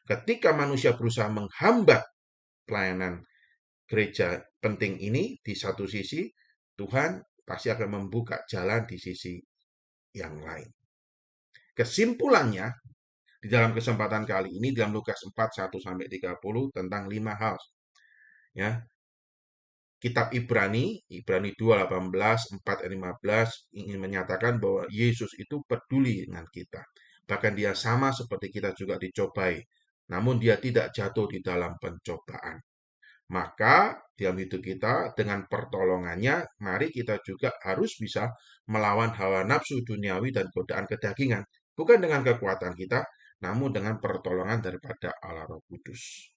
Ketika manusia berusaha menghambat pelayanan gereja penting ini, di satu sisi, Tuhan pasti akan membuka jalan di sisi yang lain. Kesimpulannya, di dalam kesempatan kali ini, dalam Lukas 4, 1-30, tentang 5 hal. Ya, Kitab Ibrani 2, 18, 4, 15 ingin menyatakan bahwa Yesus itu peduli dengan kita. Bahkan dia sama seperti kita juga dicobai. Namun dia tidak jatuh di dalam pencobaan. Maka dalam hidup kita dengan pertolongannya, mari kita juga harus bisa melawan hawa nafsu duniawi dan godaan kedagingan. Bukan dengan kekuatan kita, namun dengan pertolongan daripada Allah Roh Kudus.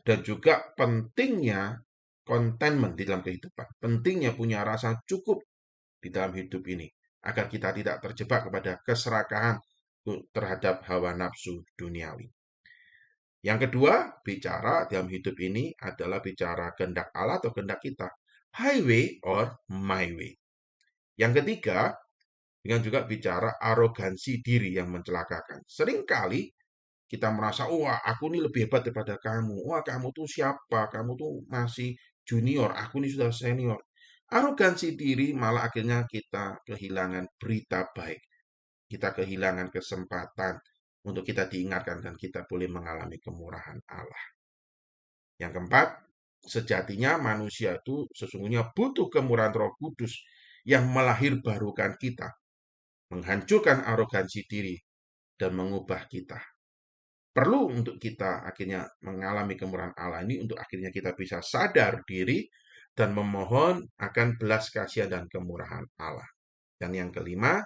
Dan juga pentingnya contentment di dalam kehidupan. Pentingnya punya rasa cukup di dalam hidup ini. Agar kita tidak terjebak kepada keserakahan terhadap hawa nafsu duniawi. Yang kedua, bicara dalam hidup ini adalah bicara kehendak Allah atau kehendak kita. Highway or my way. Yang ketiga, dengan juga bicara arogansi diri yang mencelakakan. Seringkali kita merasa, wah aku ini lebih hebat daripada kamu. Wah kamu tuh siapa? Kamu tuh masih junior, aku ini sudah senior. Arogansi diri malah akhirnya kita kehilangan berita baik. Kita kehilangan kesempatan untuk kita diingatkan dan kita boleh mengalami kemurahan Allah. Yang keempat, sejatinya manusia itu sesungguhnya butuh kemurahan Roh Kudus yang melahirbarukan kita, menghancurkan arogansi diri, dan mengubah kita. Perlu untuk kita akhirnya mengalami kemurahan Allah ini untuk akhirnya kita bisa sadar diri dan memohon akan belas kasihan dan kemurahan Allah. Dan yang kelima,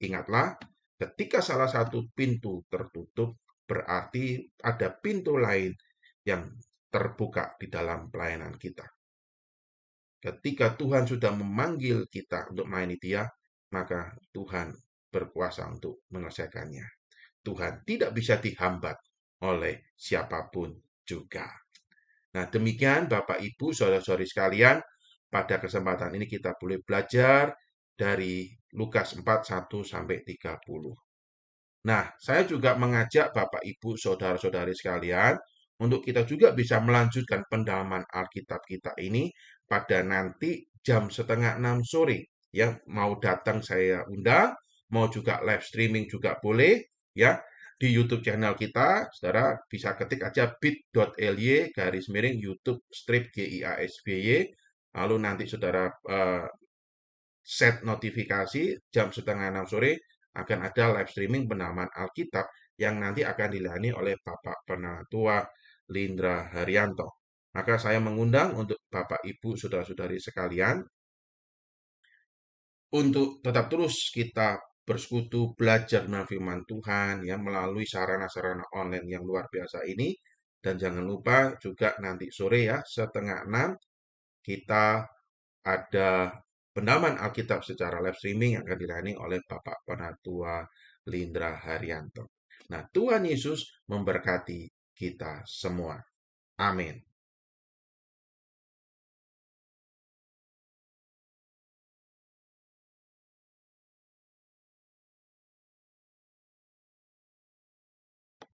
ingatlah Ketika salah satu pintu tertutup, berarti ada pintu lain yang terbuka di dalam pelayanan kita. Ketika Tuhan sudah memanggil kita untuk melayani Dia, maka Tuhan berkuasa untuk menyelesaikannya. Tuhan tidak bisa dihambat oleh siapapun juga. Nah, demikian Bapak Ibu, saudara-saudari sekalian, pada kesempatan ini kita boleh belajar dari Lukas 4, 1 sampai 30. Nah, saya juga mengajak Bapak Ibu, saudara-saudari sekalian, untuk kita juga bisa melanjutkan pendalaman Alkitab kita ini pada nanti jam setengah 6 sore. Yang mau datang saya undang, mau juga live streaming juga boleh, ya. Di YouTube channel kita, saudara bisa ketik aja bit.ly garis miring YouTube strip GIASBY. Lalu nanti saudara set notifikasi jam setengah 6 sore akan ada live streaming pendalaman Alkitab yang nanti akan dilayani oleh Bapak Penatua Lindra Haryanto. Maka saya mengundang untuk Bapak Ibu Saudara-saudari sekalian untuk tetap terus kita bersekutu belajar dengan firman Tuhan ya melalui sarana-sarana online yang luar biasa ini, dan jangan lupa juga nanti sore ya setengah 6 kita ada pendalaman Alkitab secara live streaming yang akan dilayani oleh Bapak Penatua Lindra Haryanto. Nah, Tuhan Yesus memberkati kita semua. Amin.